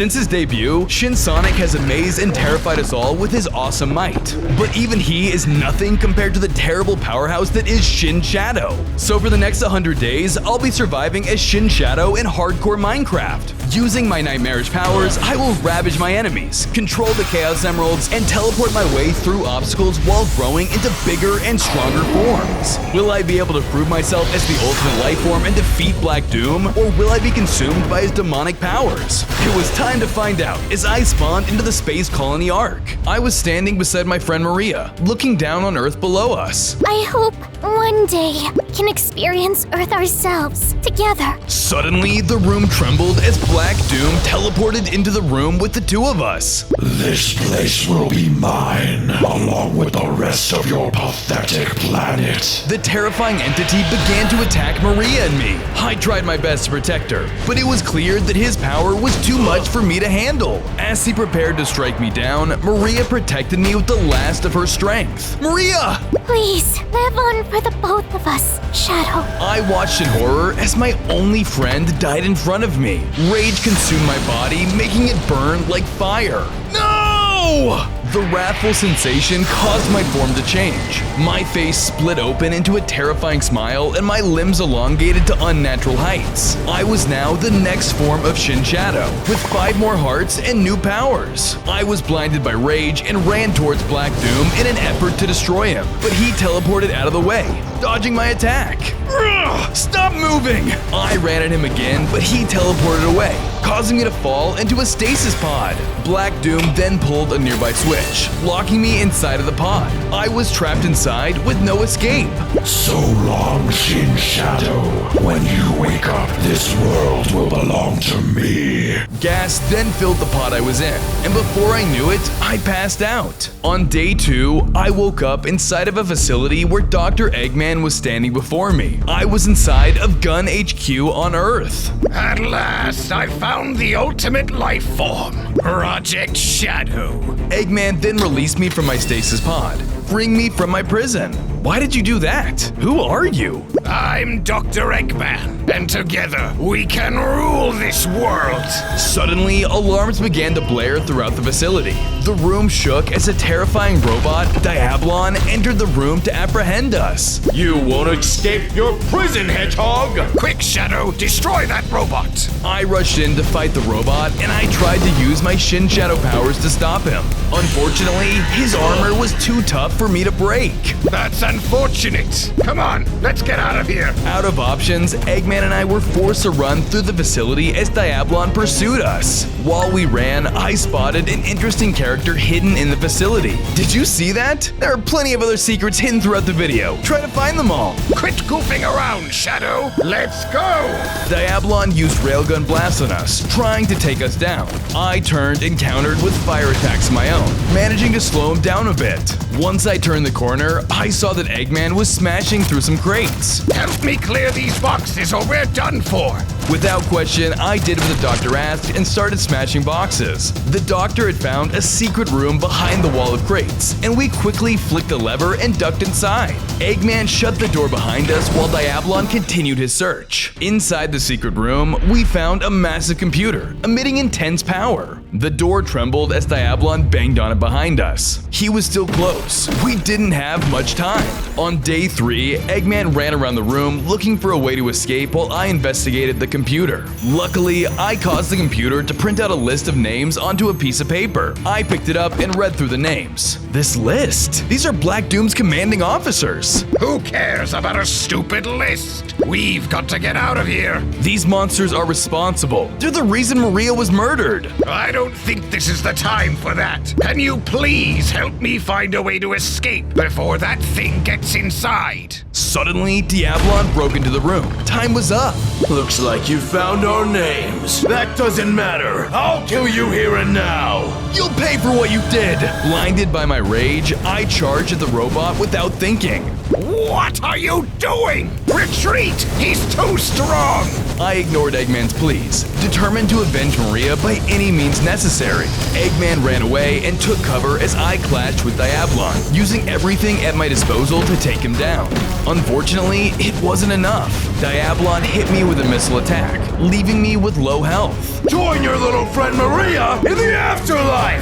Since his debut, Shin Sonic has amazed and terrified us all with his awesome might. But even he is nothing compared to the terrible powerhouse that is Shin Shadow. So for the next 100 days, I'll be surviving as Shin Shadow in hardcore Minecraft. Using my nightmarish powers, I will ravage my enemies, control the Chaos Emeralds, and teleport my way through obstacles while growing into bigger and stronger forms. Will I be able to prove myself as the ultimate life form and defeat Black Doom, or will I be consumed by his demonic powers? It was time to find out as I spawned into the space colony Ark. I was standing beside my friend Maria, looking down on Earth below us. I hope one day we can experience Earth ourselves together. Suddenly, the room trembled as Black Doom teleported into the room with the two of us. This place will be mine, along with the rest of your pathetic planet. The terrifying entity began to attack Maria and me. I tried my best to protect her, but it was clear that his power was too much for me to handle. As he prepared to strike me down, Maria protected me with the last of her strength. Maria! Please, live on for the both of us, Shadow. I watched in horror as my only friend died in front of me. Rage consumed my body, making it burn like fire. No! The wrathful sensation caused my form to change. My face split open into a terrifying smile and my limbs elongated to unnatural heights. I was now the next form of Shin Shadow, with 5 more hearts and new powers. I was blinded by rage and ran towards Black Doom in an effort to destroy him, but he teleported out of the way, dodging my attack. Ugh, stop moving! I ran at him again, but he teleported away, causing me to fall into a stasis pod. Black Doom then pulled a nearby switch, locking me inside of the pod. I was trapped inside with no escape. So long, Shin Shadow. When you wake up, this world will belong to me. Gas then filled the pod I was in, and before I knew it, I passed out. On day 2, I woke up inside of a facility where Dr. Eggman was standing before me. I was inside of Gun HQ on Earth. At last, I found the ultimate life form, Project Shadow. Eggman then released me from my stasis pod, freeing me from my prison. Why did you do that? Who are you? I'm Dr. Eggman, and together we can rule this world. Suddenly, alarms began to blare throughout the facility. The room shook as a terrifying robot, Diablon, entered the room to apprehend us. You won't escape your prison, Hedgehog! Quick, Shadow, destroy that robot. I rushed in to fight the robot, and I tried to use my Shin Shadow powers to stop him. Unfortunately, his armor was too tough for me to break. That's unfortunate. Come on, let's get out of here. Out of options, Eggman and I were forced to run through the facility as Diablon pursued us. While we ran, I spotted an interesting character hidden in the facility. Did you see that? There are plenty of other secrets hidden throughout the video. Try to find them all. Quit goofing around, Shadow. Let's go. Diablon used railgun blasts on us, trying to take us down. I turned and countered with fire attacks of my own, managing to slow him down a bit. Once I turned the corner, I saw that Eggman was smashing through some crates. Help me clear these boxes or we're done for. Without question, I did what the doctor asked and started smashing boxes. The doctor had found a secret room behind the wall of crates, and we quickly flicked a lever and ducked inside. Eggman shut the door behind us while Diablon continued his search. Inside the secret room, we found a massive computer, emitting intense power. The door trembled as Diablon banged on it behind us. He was still close. We didn't have much time. On day 3, Eggman ran around the room looking for a way to escape while I investigated the computer. Luckily, I caused the computer to print out a list of names onto a piece of paper. I picked it up and read through the names. This list? These are Black Doom's commanding officers. Who cares about a stupid list? We've got to get out of here. These monsters are responsible. They're the reason Maria was murdered. I don't think this is the time for that. Can you please help me find a way to escape before that thing gets inside? Suddenly, Diablon broke into the room. Time was up. Looks like you found our names. That doesn't matter. I'll kill you here and now. You'll pay for what you did. Blinded by my rage, I charged at the robot without thinking. What are you doing? Retreat! He's too strong! I ignored Eggman's pleas, determined to avenge Maria by any means necessary. Eggman ran away and took cover as I clashed with Diablon, using everything at my disposal to take him down. Unfortunately, it wasn't enough. Diablon hit me with a missile attack, leaving me with low health. Join your little friend Maria in the afterlife!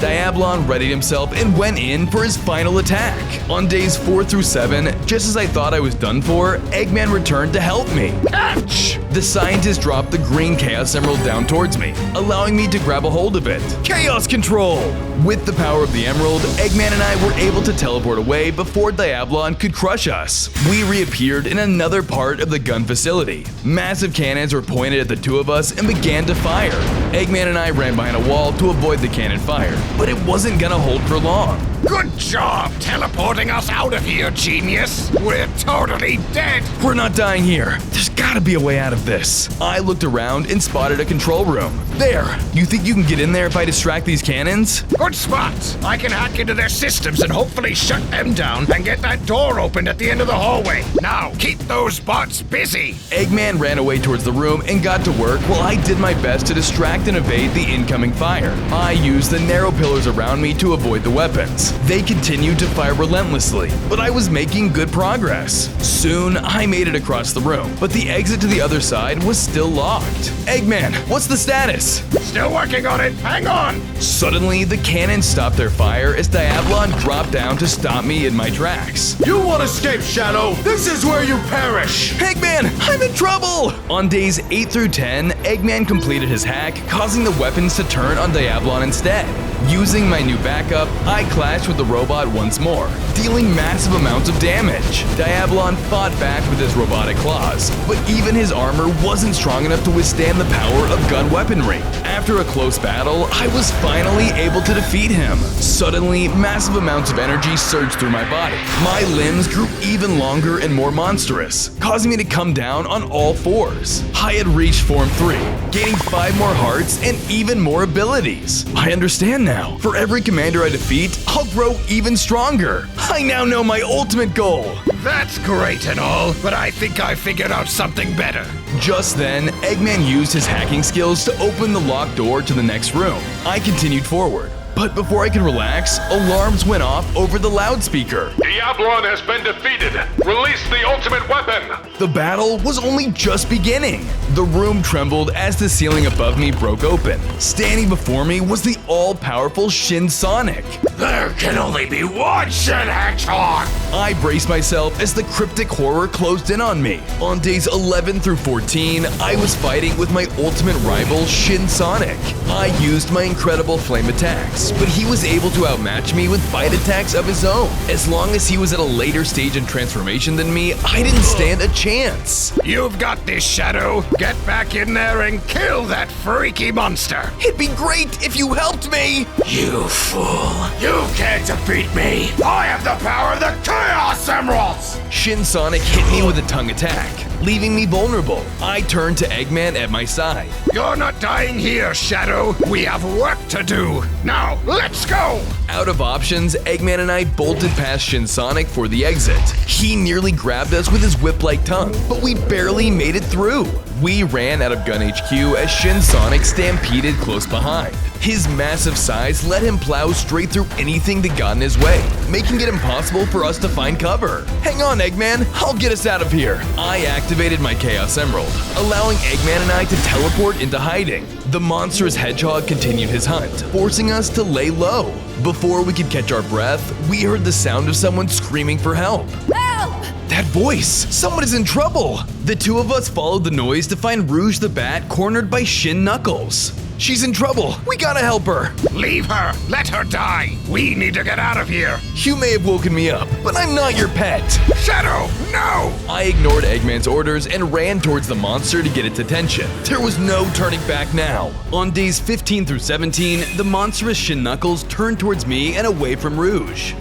Diabolon readied himself and went in for his final attack. On days 4 through 7, just as I thought I was done for, Eggman returned to help me. Catch! The scientist dropped the green Chaos Emerald down towards me, allowing me to grab a hold of it. Chaos Control! With the power of the Emerald, Eggman and I were able to teleport away before Diabolon could crush us. We reappeared in another part of the gun facility. Massive cannons were pointed at the two of us and began to fire. Eggman and I ran behind a wall to avoid the cannon fire, but it wasn't gonna hold for long. Good job teleporting us out of here, genius. We're totally dead. We're not dying here. There's gotta be a way out of this. I looked around and spotted a control room. There! You think you can get in there if I distract these cannons? Good spot. I can hack into their systems and hopefully shut them down and get that door opened at the end of the hallway. Now, keep those bots busy. Eggman ran away towards the room and got to work while I did my best to distract and evade the incoming fire. I used the narrow pillars around me to avoid the weapons. They continued to fire relentlessly, but I was making good progress. Soon, I made it across the room, but the exit to the other side was still locked. Eggman, what's the status? Still working on it. Hang on. Suddenly, the cannons stopped their fire as Diabolon dropped down to stop me in my tracks. You won't escape, Shadow! This is where you perish! Eggman, I'm in trouble! On days 8 through 10, Eggman completed his hack, causing the weapons to turn on Diabolon instead. Using my new backup, I clashed with the robot once more, dealing massive amounts of damage. Diabolon fought back with his robotic claws, but even his armor wasn't strong enough to withstand the power of gun weaponry. After a close battle, I was finally able to defeat him. Suddenly, massive amounts of energy surged through my body. My limbs grew even longer and more monstrous, causing me to come down on all fours. I had reached Form 3, gaining 5 more hearts and even more abilities. I understand now. For every commander I defeat, I'll grow even stronger. I now know my ultimate goal. That's great and all, but I think I figured out something better. Just then, Eggman used his hacking skills to open the locked door to the next room. I continued forward. But before I could relax, alarms went off over the loudspeaker. Diabolon has been defeated. Release the ultimate weapon. The battle was only just beginning. The room trembled as the ceiling above me broke open. Standing before me was the all-powerful Shin Sonic. There can only be one Shin Hedgehog! I braced myself as the cryptic horror closed in on me. On days 11 through 14, I was fighting with my ultimate rival, Shin Sonic. I used my incredible flame attacks, but he was able to outmatch me with bite attacks of his own. As long as he was at a later stage in transformation than me, I didn't stand a chance. You've got this, Shadow. Get back in there and kill that freaky monster. It'd be great if you helped me! You fool! You can't defeat me! I have the power of the Chaos Emeralds! Shin Sonic hit me with a tongue attack, leaving me vulnerable. I turned to Eggman at my side. You're not dying here, Shadow. We have work to do. Now, let's go! Out of options, Eggman and I bolted past Shin Sonic for the exit. He nearly grabbed us with his whip-like tongue, but we barely made it through. We ran out of Gun HQ as Shin Sonic stampeded close behind. His massive size let him plow straight through anything that got in his way, making it impossible for us to find cover. Hang on, Eggman, I'll get us out of here. I activated my Chaos Emerald, allowing Eggman and I to teleport into hiding. The monstrous hedgehog continued his hunt, forcing us to lay low. Before we could catch our breath, we heard the sound of someone screaming for help. Help! That voice! Someone is in trouble! The two of us followed the noise to find Rouge the Bat cornered by Shin Knuckles. She's in trouble! We gotta help her! Leave her! Let her die! We need to get out of here! You may have woken me up, but I'm not your pet! Shadow, no! I ignored Eggman's orders and ran towards the monster to get its attention. There was no turning back now. On days 15 through 17, the monstrous Shin Knuckles turned towards me and away from Rouge.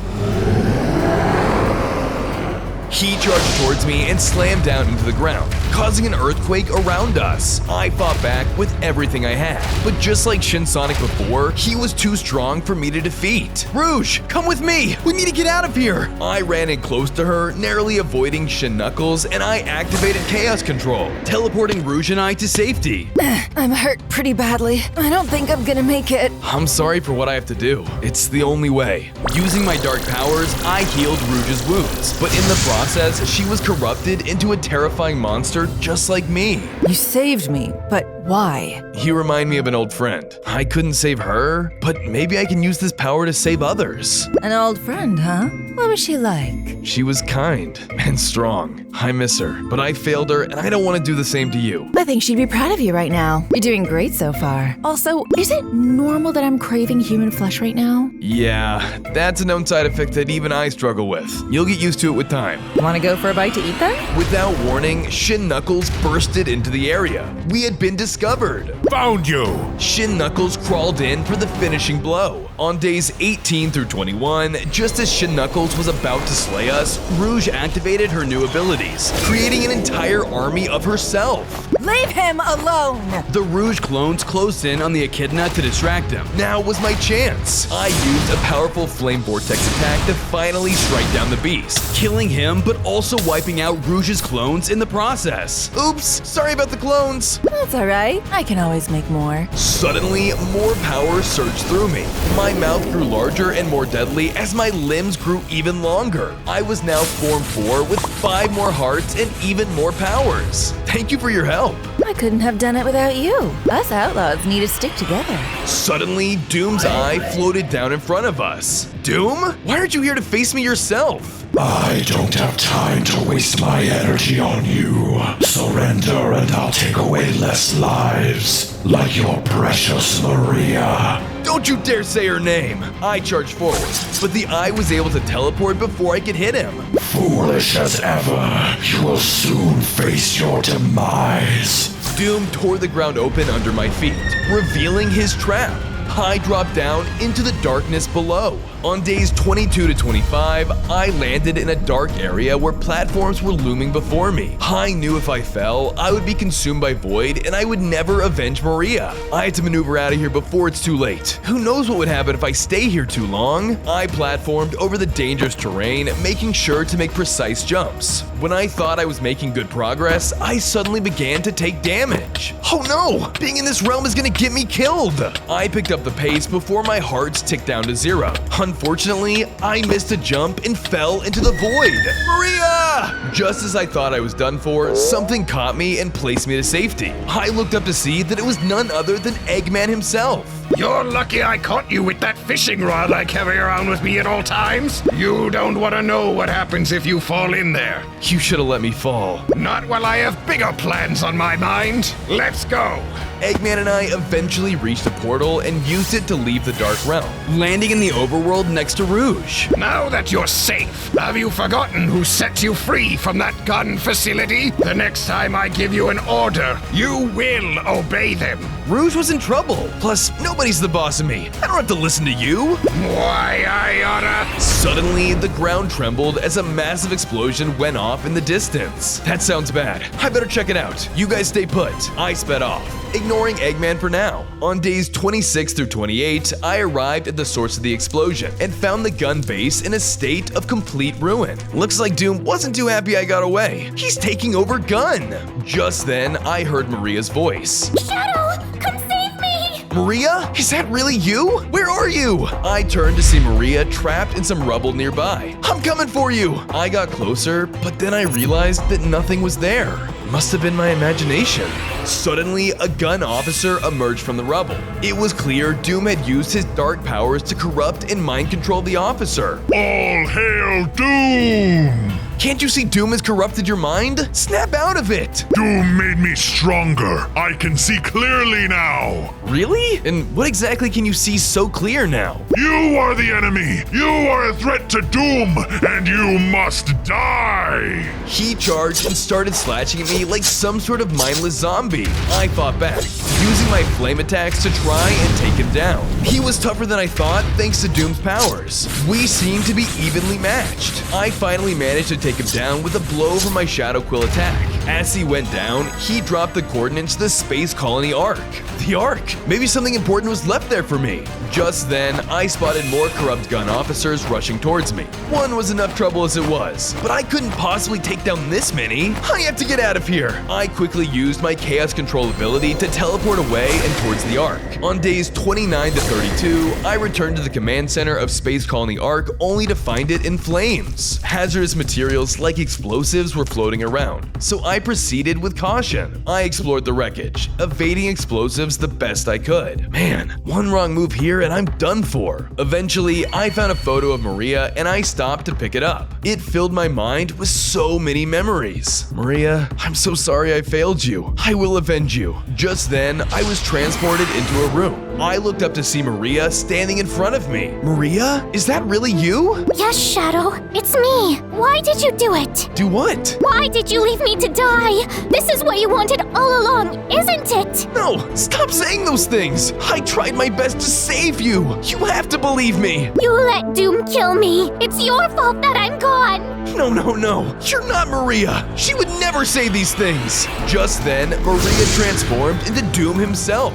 He charged towards me and slammed down into the ground, causing an earthquake around us. I fought back with everything I had, but just like Shin Sonic before, he was too strong for me to defeat. Rouge, come with me! We need to get out of here! I ran in close to her, narrowly avoiding Shin Knuckles, and I activated Chaos Control, teleporting Rouge and I to safety. I'm hurt pretty badly. I don't think I'm gonna make it. I'm sorry for what I have to do. It's the only way. Using my dark powers, I healed Rouge's wounds, but in the process, she was corrupted into a terrifying monster just like me. You saved me, but Why? You remind me of an old friend. I couldn't save her, but maybe I can use this power to save others. An old friend, huh? What was she like? She was kind and strong. I miss her, but I failed her and I don't want to do the same to you. I think she'd be proud of you right now. You're doing great so far. Also, is it normal that I'm craving human flesh right now? Yeah, that's a known side effect that even I struggle with. You'll get used to it with time. Want to go for a bite to eat then? Without warning, Shin Knuckles bursted into the area. We had been discovered. Found you! Shin Knuckles crawled in for the finishing blow. On days 18 through 21, just as Shin Knuckles was about to slay us, Rouge activated her new abilities, creating an entire army of herself. Leave him alone! The Rouge clones closed in on the Echidna to distract him. Now was my chance. I used a powerful flame vortex attack to finally strike down the beast, killing him but also wiping out Rouge's clones in the process. Oops, sorry about the clones. That's alright. I can always make more. Suddenly, more power surged through me. My mouth grew larger and more deadly as my limbs grew even longer. I was now Form 4 with 5 more hearts and even more powers. Thank you for your help. I couldn't have done it without you. Us outlaws need to stick together. Suddenly, Doom's eye floated down in front of us. Doom? Why aren't you here to face me yourself? I don't have time to waste my energy on you. Surrender and I'll take away less lives, like your precious Maria. Don't you dare say her name! I charged forward, but the eye was able to teleport before I could hit him. Foolish as ever, you will soon face your demise. Doom tore the ground open under my feet, revealing his trap. I dropped down into the darkness below. On days 22 to 25, I landed in a dark area where platforms were looming before me. I knew if I fell, I would be consumed by void and I would never avenge Maria. I had to maneuver out of here before it's too late. Who knows what would happen if I stay here too long? I platformed over the dangerous terrain, making sure to make precise jumps. When I thought I was making good progress, I suddenly began to take damage. Oh no! Being in this realm is gonna get me killed! I picked up the pace before my hearts ticked down to 0. Unfortunately, I missed a jump and fell into the void. Maria! Just as I thought I was done for, something caught me and placed me to safety. I looked up to see that it was none other than Eggman himself. You're lucky I caught you with that fishing rod I carry around with me at all times. You don't want to know what happens if you fall in there. You should have let me fall. Not while I have bigger plans on my mind. Let's go. Eggman and I eventually reached a portal and used it to leave the Dark Realm, landing in the overworld next to Rouge. Now that you're safe, have you forgotten who set you free from that gun facility? The next time I give you an order, you will obey them. Rouge was in trouble. Plus, nobody's the boss of me. I don't have to listen to you. Why, I oughta. Suddenly, the ground trembled as a massive explosion went off in the distance. That sounds bad. I better check it out. You guys stay put. I sped off, ignoring Eggman for now. On days 26 through 28, I arrived at the source of the explosion and found the gun base in a state of complete ruin. Looks like Doom wasn't too happy I got away. He's taking over Gun. Just then, I heard Maria's voice. Shadow, come save me! Maria? Is that really you? Where are you? I turned to see Maria trapped in some rubble nearby. I'm coming for you! I got closer, but then I realized that nothing was there. Must have been my imagination. Suddenly, a gun officer emerged from the rubble. It was clear Doom had used his dark powers to corrupt and mind control the officer. All hail Doom! Can't you see Doom has corrupted your mind? Snap out of it! Doom made me stronger. I can see clearly now. Really? And what exactly can you see so clear now? You are the enemy. You are a threat to Doom, and you must die. He charged and started slashing at me like some sort of mindless zombie. I fought back, using my flame attacks to try and take him down. He was tougher than I thought thanks to Doom's powers. We seemed to be evenly matched. I finally managed to take him down with a blow from my Shadow Quill attack. As he went down, he dropped the coordinates to the Space Colony Ark. The Ark? Maybe something important was left there for me. Just then, I spotted more corrupt gun officers rushing towards me. One was enough trouble as it was, but I couldn't possibly take down this many. I have to get out of here. I quickly used my Chaos Control ability to teleport away and towards the Ark. On days 29 to 32, I returned to the command center of Space Colony Ark only to find it in flames. Hazardous materials materials like explosives were floating around, so I proceeded with caution. I explored the wreckage, evading explosives the best I could. Man, one wrong move here and I'm done for. Eventually, I found a photo of Maria and I stopped to pick it up. It filled my mind with so many memories. Maria, I'm so sorry I failed you. I will avenge you. Just then, I was transported into a room. I looked up to see Maria standing in front of me. Maria? Is that really you? Yes, Shadow, it's me. Why did you do it? Do what? Why did you leave me to die? This is what you wanted all along, isn't it? No, stop saying those things. I tried my best to save you. You have to believe me. You let Doom kill me. It's your fault that I'm gone. No. You're not Maria. She would never say these things. Just then, Maria transformed into Doom himself.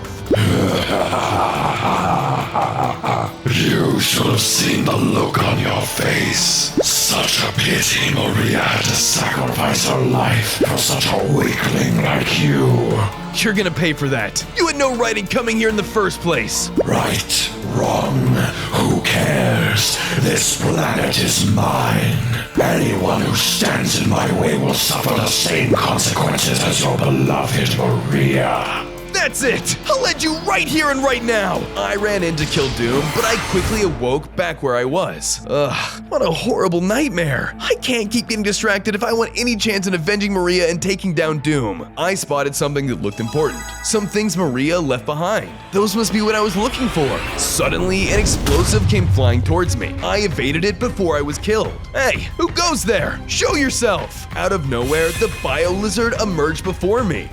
You should have seen the look on your face. Such a pity Maria had to sacrifice her life for such a weakling like you. You're gonna pay for that. You had no right in coming here in the first place. Right, wrong, who cares? This planet is mine. Anyone who stands in my way will suffer the same consequences as your beloved Maria. That's it! I'll let you right here and right now! I ran in to kill Doom, but I quickly awoke back where I was. Ugh, what a horrible nightmare. I can't keep getting distracted if I want any chance in avenging Maria and taking down Doom. I spotted something that looked important. Some things Maria left behind. Those must be what I was looking for. Suddenly, an explosive came flying towards me. I evaded it before I was killed. Hey, who goes there? Show yourself! Out of nowhere, the Biolizard emerged before me.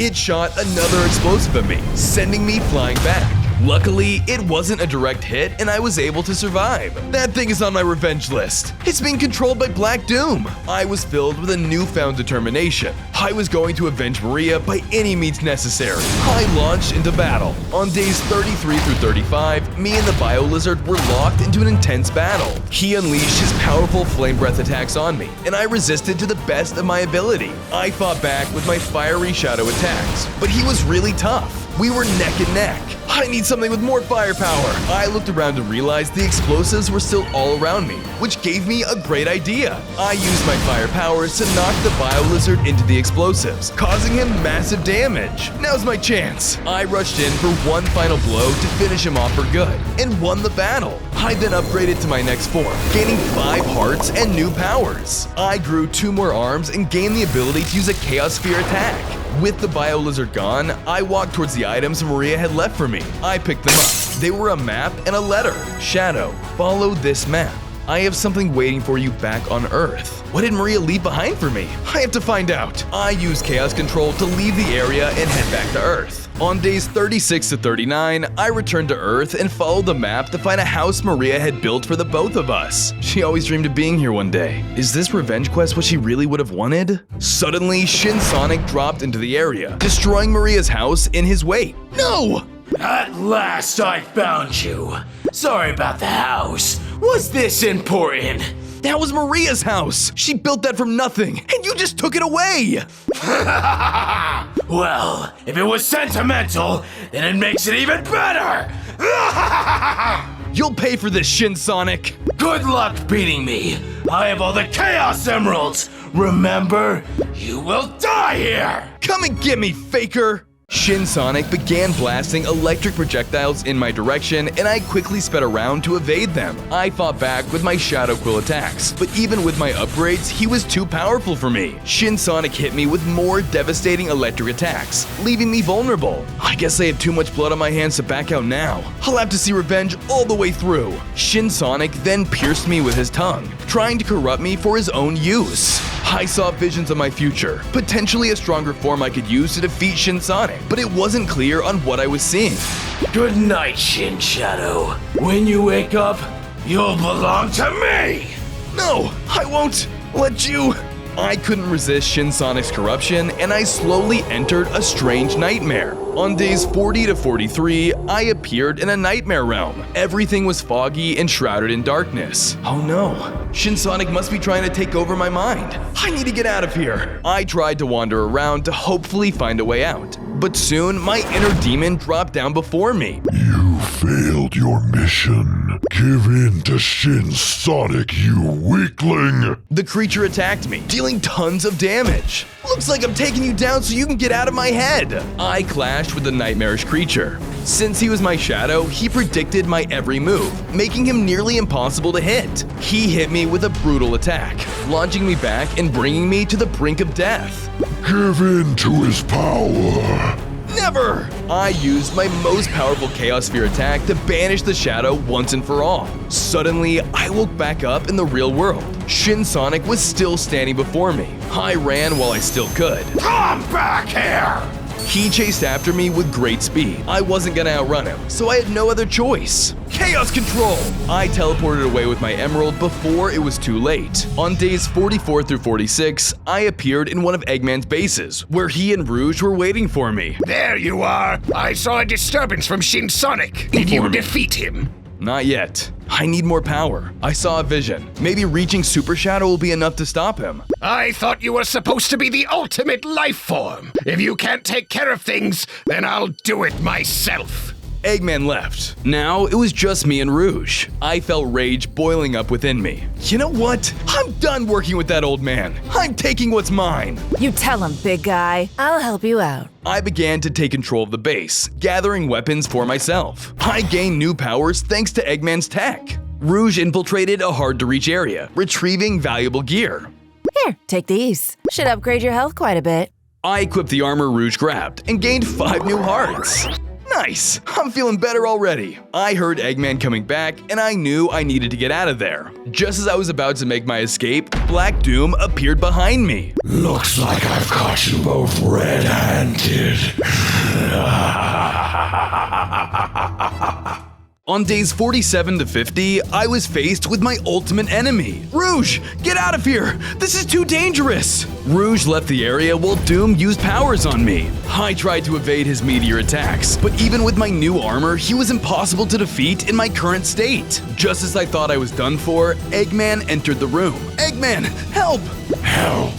It shot another explosive at me, sending me flying back. Luckily, it wasn't a direct hit and I was able to survive. That thing is on my revenge list. It's being controlled by Black Doom. I was filled with a newfound determination. I was going to avenge Maria by any means necessary. I launched into battle. On days 33 through 35, me and the Biolizard were locked into an intense battle. He unleashed his powerful flame breath attacks on me, and I resisted to the best of my ability. I fought back with my fiery shadow attacks, but he was really tough. We were neck and neck. I need something with more firepower. I looked around and realized the explosives were still all around me, which gave me a great idea. I used my fire powers to knock the Biolizard into the explosives, causing him massive damage. Now's my chance. I rushed in for one final blow to finish him off for good, and won the battle. I then upgraded to my next form, gaining 5 hearts and new powers. I grew 2 more arms and gained the ability to use a Chaos Sphere attack. With the Biolizard gone, I walked towards the items Maria had left for me. I picked them up. They were a map and a letter. Shadow, follow this map. I have something waiting for you back on Earth. What did Maria leave behind for me? I have to find out. I used Chaos Control to leave the area and head back to Earth. On days 36 to 39, I returned to Earth and followed the map to find a house Maria had built for the both of us. She always dreamed of being here one day. Is this revenge quest what she really would have wanted? Suddenly, Shin Sonic dropped into the area, destroying Maria's house in his wake. No! At last I found you. Sorry about the house. Was this important? That was Maria's house. She built that from nothing, and you just took it away. Well, if it was sentimental, then it makes it even better. You'll pay for this, Shin Sonic. Good luck beating me. I have all the Chaos Emeralds. Remember, you will die here. Come and get me, faker. Shin Sonic began blasting electric projectiles in my direction, and I quickly sped around to evade them. I fought back with my Shadow Quill attacks, but even with my upgrades, he was too powerful for me. Shin Sonic hit me with more devastating electric attacks, leaving me vulnerable. I guess I have too much blood on my hands to back out now. I'll have to see revenge all the way through. Shin Sonic then pierced me with his tongue, trying to corrupt me for his own use. I saw visions of my future, potentially a stronger form I could use to defeat Shin Sonic, but it wasn't clear on what I was seeing. Good night, Shin Shadow. When you wake up, you'll belong to me! No, I won't let you. I couldn't resist Shin Sonic's corruption, and I slowly entered a strange nightmare. On days 40 to 43, I appeared in a nightmare realm. Everything was foggy and shrouded in darkness. Oh no, Shin Sonic must be trying to take over my mind. I need to get out of here. I tried to wander around to hopefully find a way out, but soon my inner demon dropped down before me. You failed your mission. Give in to Shin Sonic, you weakling! The creature attacked me, dealing tons of damage. Looks like I'm taking you down so you can get out of my head. I clashed with the nightmarish creature. Since he was my shadow, he predicted my every move, making him nearly impossible to hit. He hit me with a brutal attack, launching me back and bringing me to the brink of death. Give in to his power! Never! I used my most powerful Chaos Sphere attack to banish the shadow once and for all. Suddenly, I woke back up in the real world. Shin Sonic was still standing before me. I ran while I still could. Come back here! He chased after me with great speed. I wasn't gonna outrun him, so I had no other choice. Chaos Control! I teleported away with my emerald before it was too late. On days 44 through 46, I appeared in one of Eggman's bases, where he and Rouge were waiting for me. There you are! I saw a disturbance from Shin Sonic. Did you defeat him? Not yet. I need more power. I saw a vision. Maybe reaching Super Shadow will be enough to stop him. I thought you were supposed to be the ultimate life form. If you can't take care of things, then I'll do it myself. Eggman left. Now it was just me and Rouge. I felt rage boiling up within me. You know what? I'm done working with that old man. I'm taking what's mine. You tell him, big guy. I'll help you out. I began to take control of the base, gathering weapons for myself. I gained new powers thanks to Eggman's tech. Rouge infiltrated a hard-to-reach area, retrieving valuable gear. Here, take these. Should upgrade your health quite a bit. I equipped the armor Rouge grabbed and gained 5 new hearts. Nice! I'm feeling better already. I heard Eggman coming back, and I knew I needed to get out of there. Just as I was about to make my escape, Black Doom appeared behind me. Looks like I've caught you both red-handed. On days 47 to 50, I was faced with my ultimate enemy. Rouge, get out of here! This is too dangerous! Rouge left the area while Doom used powers on me. I tried to evade his meteor attacks, but even with my new armor, he was impossible to defeat in my current state. Just as I thought I was done for, Eggman entered the room. Eggman, help! Help?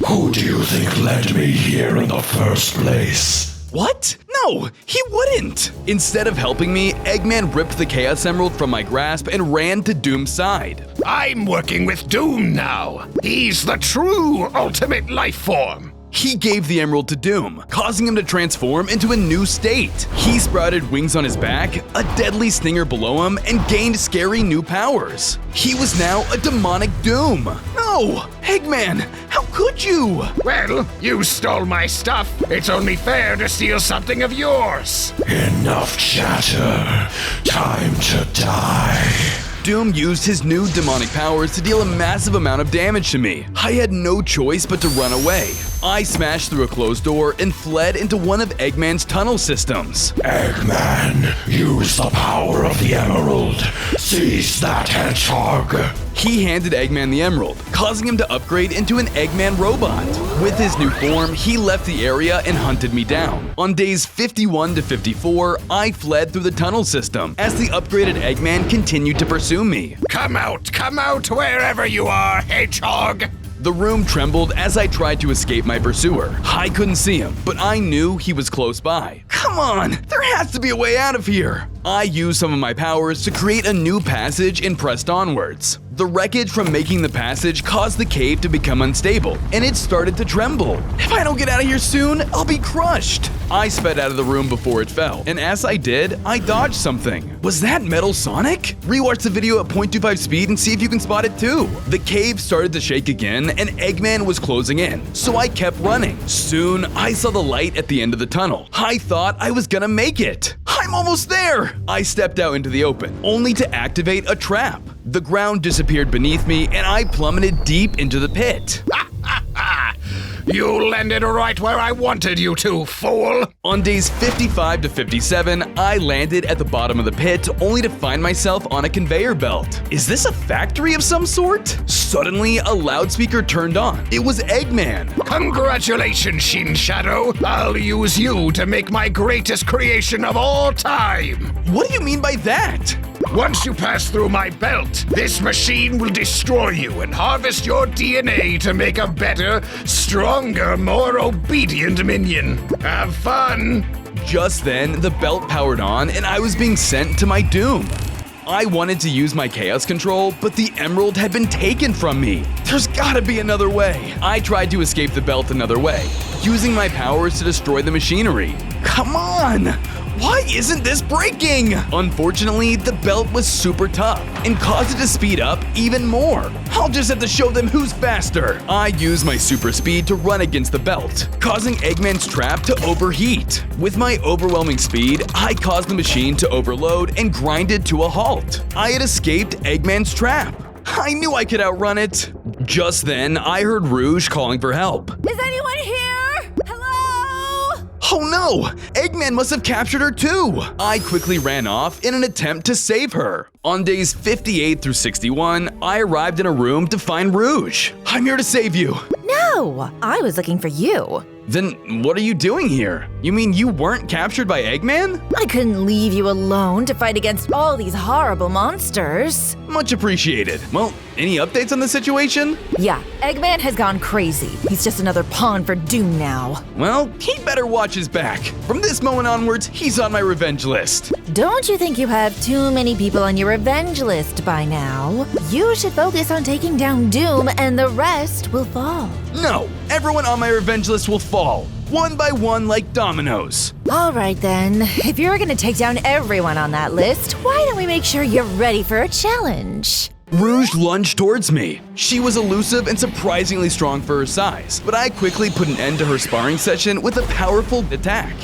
Who do you think led me here in the first place? What? No, he wouldn't! Instead of helping me, Eggman ripped the Chaos Emerald from my grasp and ran to Doom's side. I'm working with Doom now. He's the true ultimate life form. He gave the emerald to Doom, causing him to transform into a new state. He sprouted wings on his back, a deadly stinger below him, and gained scary new powers. He was now a demonic Doom. No! Eggman, how could you? Well, you stole my stuff. It's only fair to steal something of yours. Enough chatter. Time to die. Doom used his new demonic powers to deal a massive amount of damage to me. I had no choice but to run away. I smashed through a closed door and fled into one of Eggman's tunnel systems. Eggman, use the power of the emerald. Seize that hedgehog. He handed Eggman the emerald, causing him to upgrade into an Eggman robot. With his new form, he left the area and hunted me down. On days 51 to 54, I fled through the tunnel system as the upgraded Eggman continued to pursue me. Come out wherever you are, hedgehog. The room trembled as I tried to escape my pursuer. I couldn't see him, but I knew he was close by. Come on, there has to be a way out of here. I used some of my powers to create a new passage and pressed onwards. The wreckage from making the passage caused the cave to become unstable, and it started to tremble. If I don't get out of here soon, I'll be crushed. I sped out of the room before it fell, and as I did, I dodged something. Was that Metal Sonic? Rewatch the video at 0.25 speed and see if you can spot it too. The cave started to shake again, and Eggman was closing in, so I kept running. Soon, I saw the light at the end of the tunnel. I thought I was gonna make it. I'm almost there! I stepped out into the open, only to activate a trap. The ground disappeared beneath me, and I plummeted deep into the pit. You landed right where I wanted you to, fool! On days 55 to 57, I landed at the bottom of the pit, only to find myself on a conveyor belt. Is this a factory of some sort? Suddenly, a loudspeaker turned on. It was Eggman. Congratulations, Shin Shadow. I'll use you to make my greatest creation of all time. What do you mean by that? Once you pass through my belt, this machine will destroy you and harvest your DNA to make a better, stronger, more obedient minion. Have fun! Just then, the belt powered on and I was being sent to my doom. I wanted to use my chaos control, but the emerald had been taken from me. There's gotta be another way. I tried to escape the belt another way, using my powers to destroy the machinery. Come on! Why isn't this breaking? Unfortunately, the belt was super tough and caused it to speed up even more. I'll just have to show them who's faster. I used my super speed to run against the belt, causing Eggman's trap to overheat. With my overwhelming speed, I caused the machine to overload and grind it to a halt. I had escaped Eggman's trap. I knew I could outrun it. Just then, I heard Rouge calling for help. Is anyone here? Hello? Oh no! Eggman must have captured her too! I quickly ran off in an attempt to save her. On days 58 through 61, I arrived in a room to find Rouge. I'm here to save you. No, I was looking for you. Then what are you doing here? You mean you weren't captured by Eggman? I couldn't leave you alone to fight against all these horrible monsters. Much appreciated. Well, any updates on the situation? Yeah, Eggman has gone crazy. He's just another pawn for Doom now. Well, he better watch his back. From this moment onwards, he's on my revenge list. Don't you think you have too many people on your revenge list by now? You should focus on taking down Doom and the rest will fall. No, everyone on my revenge list will fall, one by one like dominoes. All right then, if you're gonna take down everyone on that list, why don't we make sure you're ready for a challenge? Rouge lunged towards me. She was elusive and surprisingly strong for her size, but I quickly put an end to her sparring session with a powerful attack.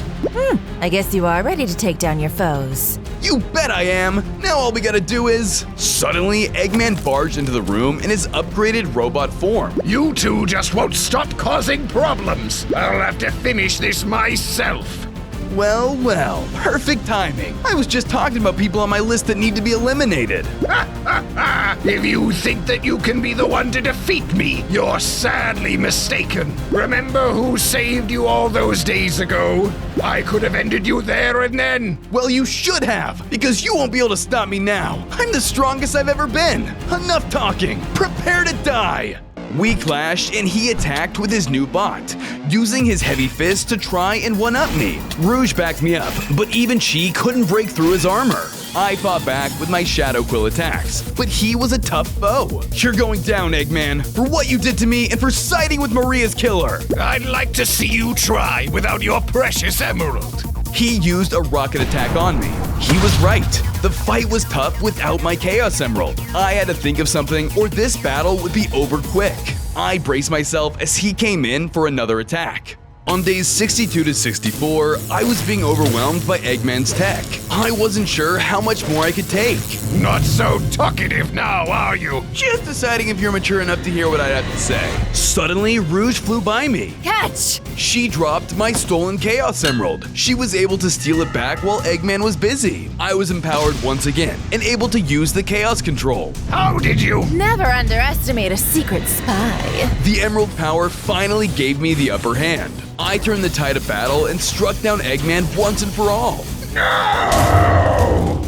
I guess you are ready to take down your foes. You bet I am! Now all we gotta do is… Suddenly, Eggman barged into the room in his upgraded robot form. You two just won't stop causing problems. I'll have to finish this myself. Well, well, perfect timing. I was just talking about people on my list that need to be eliminated. If you think that you can be the one to defeat me, you're sadly mistaken. Remember who saved you all those days ago? I could have ended you there and then. Well, you should have, because you won't be able to stop me now. I'm the strongest I've ever been. Enough talking. Prepare to die. We clashed and he attacked with his new bot, using his heavy fist to try and one-up me. Rouge backed me up, but even she couldn't break through his armor. I fought back with my Shadow Quill attacks, but he was a tough foe. You're going down, Eggman, for what you did to me and for siding with Maria's killer. I'd like to see you try without your precious emerald. He used a rocket attack on me. He was right. The fight was tough without my Chaos Emerald. I had to think of something or this battle would be over quick. I braced myself as he came in for another attack. On days 62 to 64, I was being overwhelmed by Eggman's tech. I wasn't sure how much more I could take. Not so talkative now, are you? Just deciding if you're mature enough to hear what I'd have to say. Suddenly, Rouge flew by me. Catch! She dropped my stolen Chaos Emerald. She was able to steal it back while Eggman was busy. I was empowered once again and able to use the Chaos Control. How did you? Never underestimate a secret spy. The Emerald power finally gave me the upper hand. I turned the tide of battle and struck down Eggman once and for all.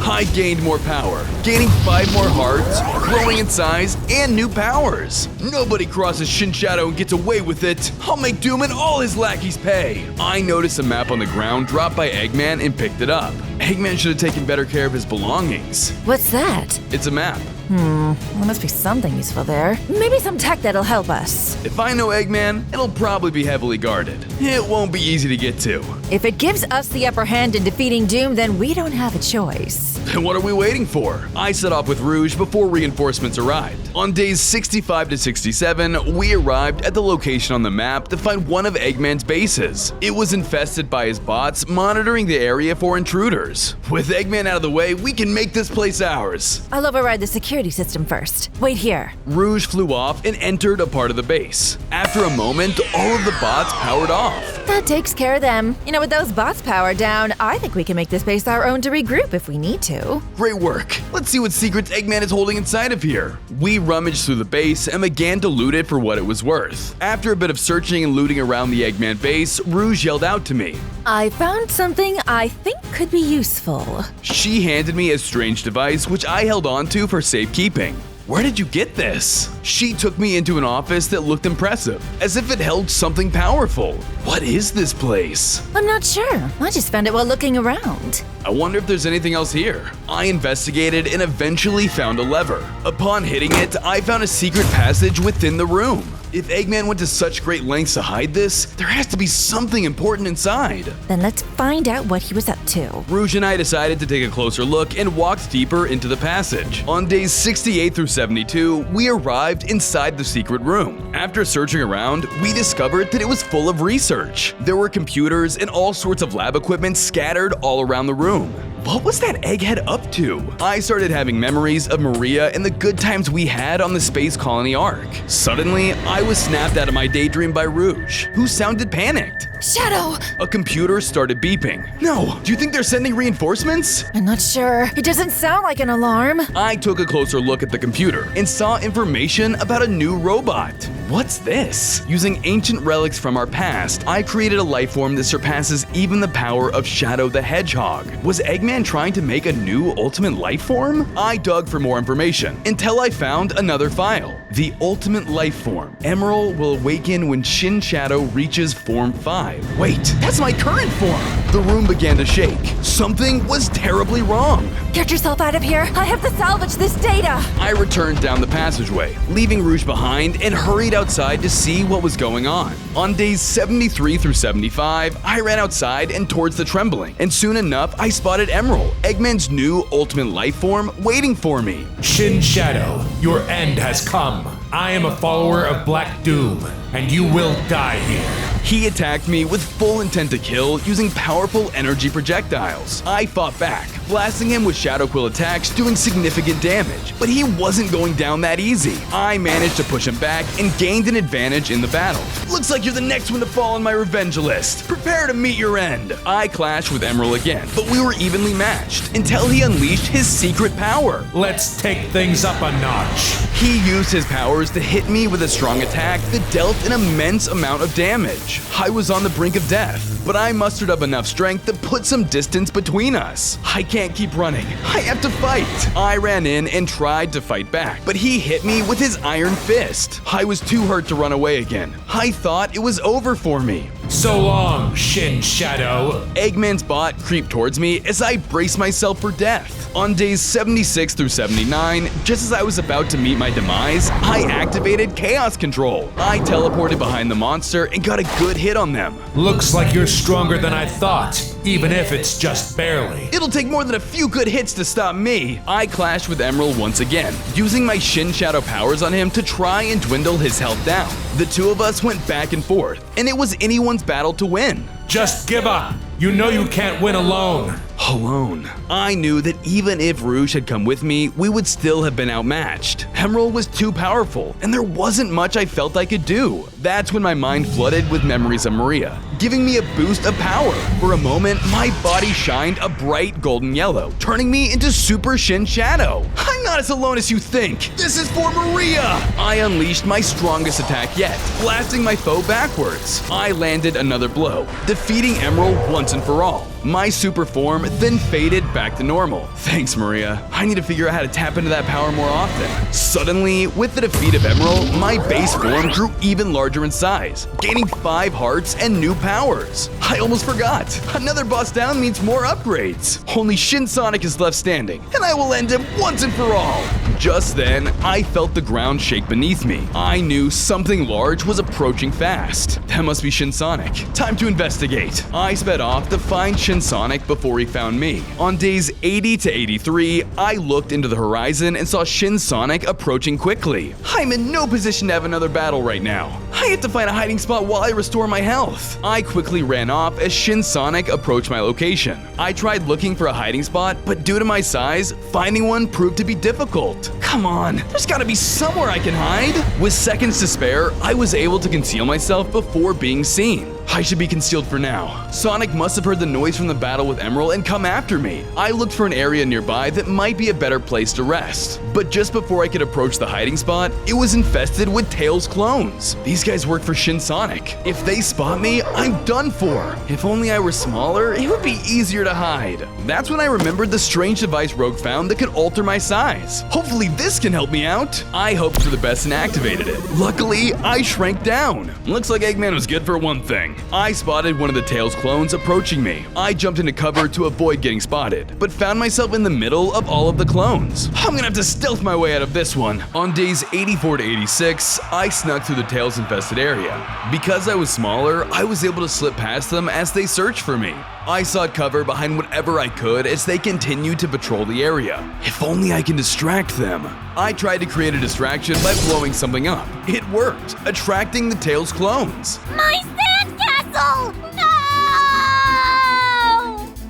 I gained more power, gaining 5 more hearts, growing in size, and new powers. Nobody crosses Shin Shadow and gets away with it. I'll make Doom and all his lackeys pay. I noticed a map on the ground dropped by Eggman and picked it up. Eggman should have taken better care of his belongings. What's that? It's a map. There must be something useful there. Maybe some tech that'll help us. If I know Eggman, it'll probably be heavily guarded. It won't be easy to get to. If it gives us the upper hand in defeating Doom, then we don't have a choice. Then what are we waiting for? I set off with Rouge before reinforcements arrived. On days 65 to 67, we arrived at the location on the map to find one of Eggman's bases. It was infested by his bots monitoring the area for intruders. With Eggman out of the way, we can make this place ours. I'll override the security system first. Wait here. Rouge flew off and entered a part of the base. After a moment, all of the bots powered off. That takes care of them. You know, with those bots powered down, I think we can make this base our own to regroup if we need to. Great work. Let's see what secrets Eggman is holding inside of here. We rummaged through the base and began to loot it for what it was worth. After a bit of searching and looting around the Eggman base, Rouge yelled out to me. I found something I think could be useful. She handed me a strange device which I held on to for safekeeping. Where did you get this? She took me into an office that looked impressive, as if it held something powerful. What is this place? I'm not sure. I just found it while looking around. I wonder if there's anything else here. I investigated and eventually found a lever. Upon hitting it, I found a secret passage within the room. If Eggman went to such great lengths to hide this, there has to be something important inside. Then let's find out what he was up to. Rouge and I decided to take a closer look and walked deeper into the passage. On days 68 through 72, we arrived inside the secret room. After searching around, we discovered that it was full of research. There were computers and all sorts of lab equipment scattered all around the room. What was that egghead up to? I started having memories of Maria and the good times we had on the Space Colony Ark. Suddenly, I was snapped out of my daydream by Rouge, who sounded panicked. Shadow! A computer started beeping. No, do you think they're sending reinforcements? I'm not sure. It doesn't sound like an alarm. I took a closer look at the computer and saw information about a new robot. What's this? Using ancient relics from our past, I created a lifeform that surpasses even the power of Shadow the Hedgehog. Was Eggman trying to make a new ultimate lifeform? I dug for more information until I found another file. The ultimate lifeform. Emerald will awaken when Shin Shadow reaches form 5. Wait, that's my current form! The room began to shake. Something was terribly wrong. Get yourself out of here. I have to salvage this data. I returned down the passageway, leaving Rouge behind, and hurried outside to see what was going on. On days 73 through 75, I ran outside and towards the trembling, and soon enough, I spotted Emerald, Eggman's new ultimate life form, waiting for me. Shin Shadow, your end has come. I am a follower of Black Doom, and you will die here. He attacked me with full intent to kill using powerful energy projectiles. I fought back, blasting him with Shadow Quill attacks doing significant damage, but he wasn't going down that easy. I managed to push him back and gained an advantage in the battle. Looks like you're the next one to fall on my revenge list. Prepare to meet your end. I clashed with Emerald again, but we were evenly matched until he unleashed his secret power. Let's take things up a notch. He used his powers to hit me with a strong attack that dealt an immense amount of damage. I was on the brink of death, but I mustered up enough strength to put some distance between us. I can't keep running. I have to fight. I ran in and tried to fight back, but he hit me with his iron fist. I was too hurt to run away again. I thought it was over for me. So long, Shin Shadow. Eggman's bot creeped towards me as I braced myself for death. On days 76 through 79, just as I was about to meet my demise, I activated Chaos Control. I teleported behind the monster and got a good hit on them. Looks like you're stronger than I thought, even if it's just barely. It'll take more than a few good hits to stop me. I clashed with Emerald once again, using my Shin Shadow powers on him to try and dwindle his health down. The two of us went back and forth, and it was anyone's battle to win. Just give up. You know you can't win alone. Alone. I knew that even if Rouge had come with me, we would still have been outmatched. Emerald was too powerful, and there wasn't much I felt I could do. That's when my mind flooded with memories of Maria, giving me a boost of power. For a moment, my body shined a bright golden yellow, turning me into Super Shin Shadow. I'm not as alone as you think. This is for Maria! I unleashed my strongest attack yet, blasting my foe backwards. I landed another blow, defeating Emerald once and for all. My super form then faded back to normal. Thanks, Maria. I need to figure out how to tap into that power more often. Suddenly, with the defeat of Emerald, my base form grew even larger in size, gaining 5 hearts and new powers. I almost forgot. Another boss down means more upgrades. Only Shin Sonic is left standing, and I will end him once and for all. Just then, I felt the ground shake beneath me. I knew something large was approaching fast. That must be Shin Sonic. Time to investigate. I sped off to find Shin Sonic before he found me. On days 80 to 83, I looked into the horizon and saw Shin Sonic approaching quickly. I'm in no position to have another battle right now. I have to find a hiding spot while I restore my health. I quickly ran off as Shin Sonic approached my location. I tried looking for a hiding spot, but due to my size, finding one proved to be difficult. Come on, there's gotta be somewhere I can hide. With seconds to spare, I was able to conceal myself before being seen. I should be concealed for now. Sonic must have heard the noise from the battle with Emerald and come after me. I looked for an area nearby that might be a better place to rest. But just before I could approach the hiding spot, it was infested with Tails clones. These guys work for Shin Sonic. If they spot me, I'm done for. If only I were smaller, it would be easier to hide. That's when I remembered the strange device Rogue found that could alter my size. Hopefully this can help me out. I hoped for the best and activated it. Luckily, I shrank down. Looks like Eggman was good for one thing. I spotted one of the Tails clones approaching me. I jumped into cover to avoid getting spotted, but found myself in the middle of all of the clones. I'm gonna have to stealth my way out of this one. On days 84 to 86, I snuck through the Tails infested area. Because I was smaller, I was able to slip past them as they searched for me. I sought cover behind whatever I could as they continued to patrol the area. If only I can distract them. I tried to create a distraction by blowing something up. It worked, attracting the Tails clones. My sandcastle! No!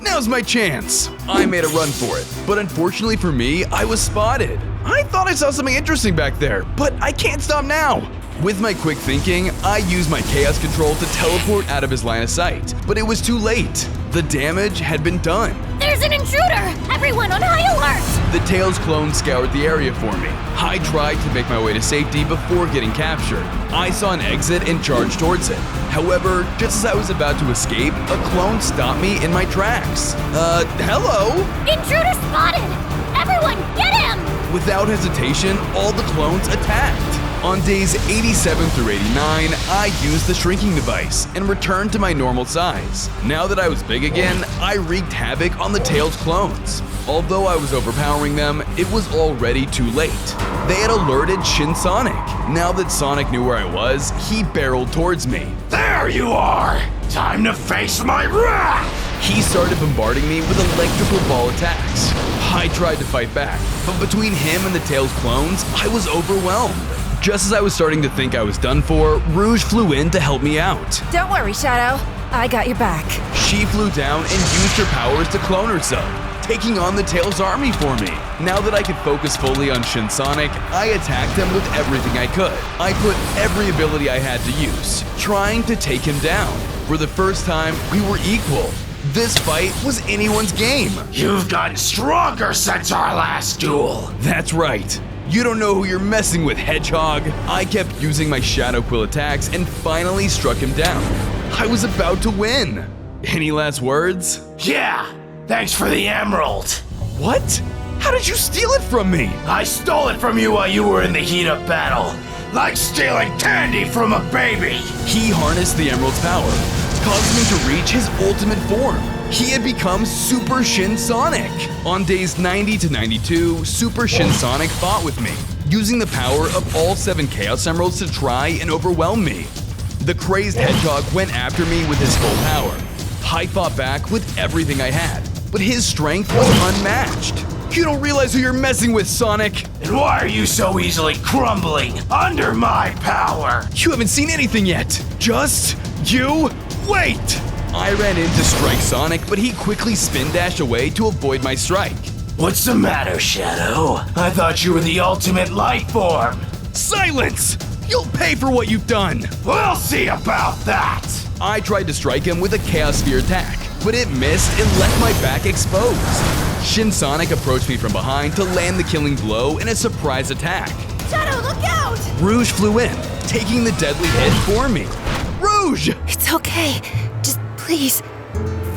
Now's my chance. I made a run for it, but unfortunately for me, I was spotted. I thought I saw something interesting back there, but I can't stop now. With my quick thinking, I used my chaos control to teleport out of his line of sight, but it was too late. The damage had been done. There's an intruder! Everyone on high alert! The Tails clone scoured the area for me. I tried to make my way to safety before getting captured. I saw an exit and charged towards it. However, just as I was about to escape, a clone stopped me in my tracks. Hello? Intruder spotted! Everyone, get him! Without hesitation, all the clones attacked. On days 87 through 89, I used the shrinking device and returned to my normal size. Now that I was big again, I wreaked havoc on the Tails clones. Although I was overpowering them, it was already too late. They had alerted Shin Sonic. Now that Sonic knew where I was, he barreled towards me. There you are! Time to face my wrath! He started bombarding me with electrical ball attacks. I tried to fight back, but between him and the Tails clones, I was overwhelmed. Just as I was starting to think I was done for, Rouge flew in to help me out. Don't worry, Shadow. I got your back. She flew down and used her powers to clone herself, taking on the Tails army for me. Now that I could focus fully on Shin Sonic, I attacked him with everything I could. I put every ability I had to use, trying to take him down. For the first time, we were equal. This fight was anyone's game. You've gotten stronger since our last duel. That's right. You don't know who you're messing with, Hedgehog. I kept using my Shadow Quill attacks and finally struck him down. I was about to win. Any last words? Yeah, thanks for the emerald. What? How did you steal it from me? I stole it from you while you were in the heat of battle. Like stealing candy from a baby. He harnessed the emerald's power, causing me to reach his ultimate form. He had become Super Shin Sonic. On days 90 to 92, Super Shin Sonic fought with me, using the power of all 7 Chaos Emeralds to try and overwhelm me. The crazed Hedgehog went after me with his full power. I fought back with everything I had, but his strength was unmatched. You don't realize who you're messing with, Sonic! And why are you so easily crumbling under my power? You haven't seen anything yet! Just you wait! I ran in to strike Sonic, but he quickly spin dashed away to avoid my strike. What's the matter, Shadow? I thought you were the ultimate life form. Silence! You'll pay for what you've done! We'll see about that! I tried to strike him with a Chaos Sphere attack, but it missed and left my back exposed. Shin Sonic approached me from behind to land the killing blow in a surprise attack. Shadow, look out! Rouge flew in, taking the deadly hit for me. Rouge! It's okay. Just please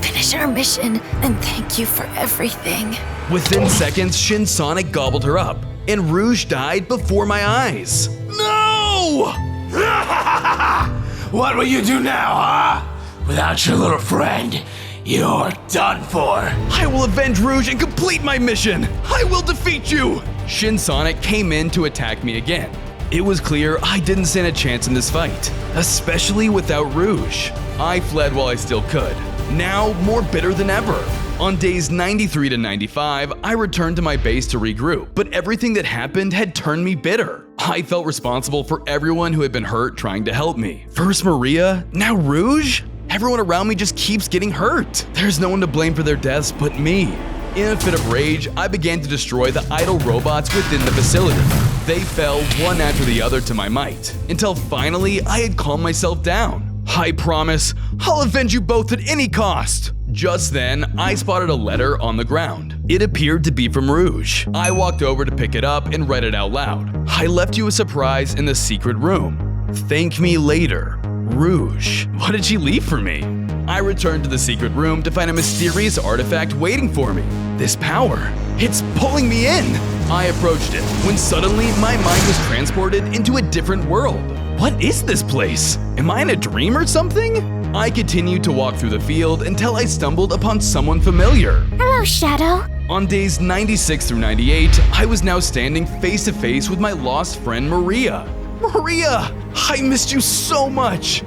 finish our mission and thank you for everything. Within seconds, Shin Sonic gobbled her up, and Rouge died before my eyes. No! What will you do now, huh? Without your little friend, you're done for. I will avenge Rouge and complete my mission. I will defeat you. Shin Sonic came in to attack me again. It was clear I didn't stand a chance in this fight, especially without Rouge. I fled while I still could, now more bitter than ever. On days 93 to 95, I returned to my base to regroup, but everything that happened had turned me bitter. I felt responsible for everyone who had been hurt trying to help me. First Maria, now Rouge? Everyone around me just keeps getting hurt. There's no one to blame for their deaths but me. In a fit of rage, I began to destroy the idle robots within the facility. They fell one after the other to my might, until finally I had calmed myself down. I promise, I'll avenge you both at any cost. Just then, I spotted a letter on the ground. It appeared to be from Rouge. I walked over to pick it up and read it out loud. I left you a surprise in the secret room. Thank me later, Rouge. What did she leave for me? I returned to the secret room to find a mysterious artifact waiting for me. This power, it's pulling me in. I approached it when suddenly my mind was transported into a different world. What is this place? Am I in a dream or something? I continued to walk through the field until I stumbled upon someone familiar. Hello, Shadow. On days 96 through 98, I was now standing face to face with my lost friend Maria. Maria, I missed you so much.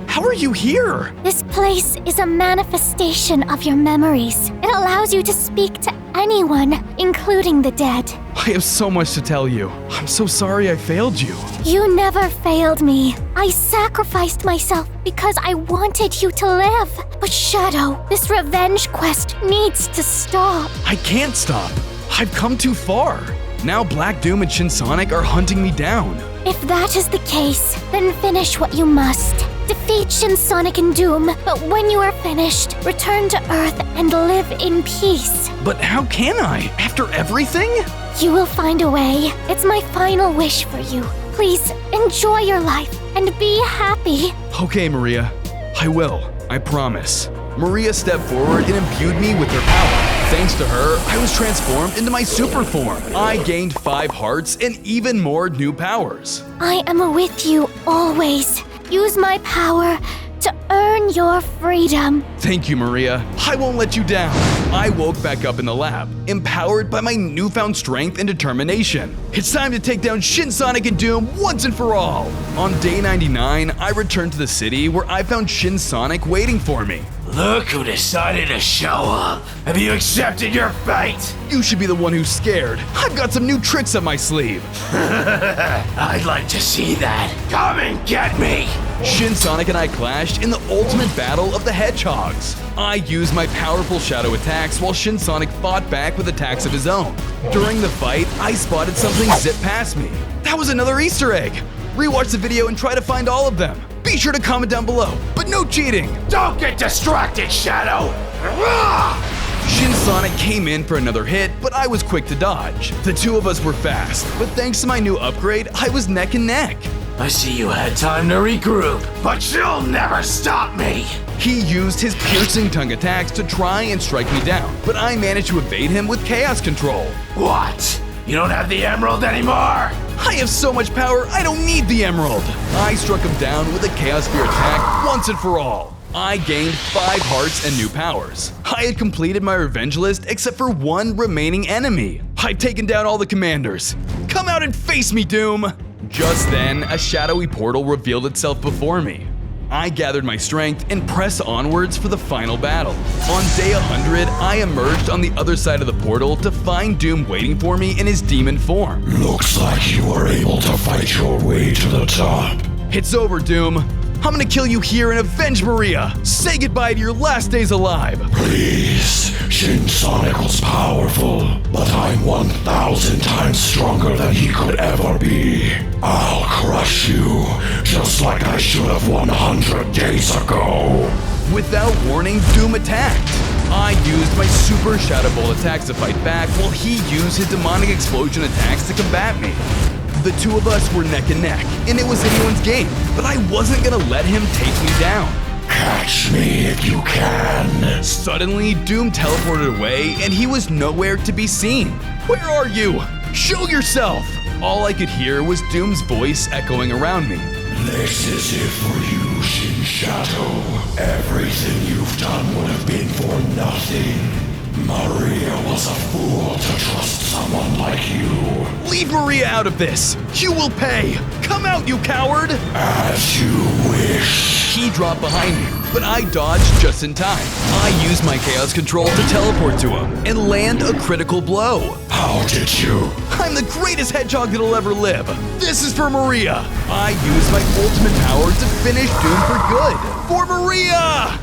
How are you here? This place is a manifestation of your memories. It allows you to speak to anyone, including the dead. I have so much to tell you. I'm so sorry I failed you. You never failed me. I sacrificed myself because I wanted you to live. But Shadow, this revenge quest needs to stop. I can't stop. I've come too far. Now Black Doom and Shin Sonic are hunting me down. If that is the case, then finish what you must. Defeat Shin Sonic and Doom, but when you are finished, return to Earth and live in peace. But how can I? After everything? You will find a way. It's my final wish for you. Please enjoy your life and be happy. Okay, Maria. I will. I promise. Maria stepped forward and imbued me with her power. Thanks to her, I was transformed into my super form. I gained 5 hearts and even more new powers. I am with you always. Use my power to earn your freedom. Thank you, Maria. I won't let you down. I woke back up in the lab, empowered by my newfound strength and determination. It's time to take down Shin Sonic and Doom once and for all. On day 99, I returned to the city where I found Shin Sonic waiting for me. Look who decided to show up. Have you accepted your fate? You should be the one who's scared. I've got some new tricks up my sleeve. I'd like to see that. Come and get me. Shin Sonic and I clashed in the ultimate battle of the hedgehogs. I used my powerful shadow attacks while Shin Sonic fought back with attacks of his own. During the fight, I spotted something zip past me. That was another Easter egg. Rewatch the video and try to find all of them. Be sure to comment down below, but no cheating. Don't get distracted, Shadow. Shin Sonic came in for another hit, but I was quick to dodge. The two of us were fast, but thanks to my new upgrade, I was neck and neck. I see you had time to regroup, but you'll never stop me. He used his piercing tongue attacks to try and strike me down, but I managed to evade him with chaos control. What? You don't have the emerald anymore? I have so much power, I don't need the emerald. I struck him down with a chaos sphere attack once and for all. I gained 5 hearts and new powers. I had completed my revenge list except for one remaining enemy. I'd taken down all the commanders. Come out and face me, Doom! Just then, a shadowy portal revealed itself before me. I gathered my strength and pressed onwards for the final battle. On day 100, I emerged on the other side of the portal to find Doom waiting for me in his demon form. Looks like you were able to fight your way to the top. It's over, Doom. I'm gonna kill you here and avenge Maria. Say goodbye to your last days alive. Please, Shin Sonic was powerful, but I'm 1,000 times stronger than he could ever be. I'll crush you, just like I should have 100 days ago. Without warning, Doom attacked. I used my super Shadow Ball attacks to fight back while he used his demonic explosion attacks to combat me. The two of us were neck and neck, and it was anyone's game, but I wasn't gonna let him take me down. Catch me if you can. Suddenly, Doom teleported away, and he was nowhere to be seen. Where are you? Show yourself! All I could hear was Doom's voice echoing around me. This is it for you, Shin Shadow. Everything you've done would have been for nothing. Maria was a fool to trust someone like you. Leave Maria out of this! You will pay! Come out, you coward! As you wish. He dropped behind me, but I dodged just in time. I used my chaos control to teleport to him and land a critical blow. How did you? I'm the greatest hedgehog that'll ever live. This is for Maria. I used my ultimate power to finish Doom for good. For Maria!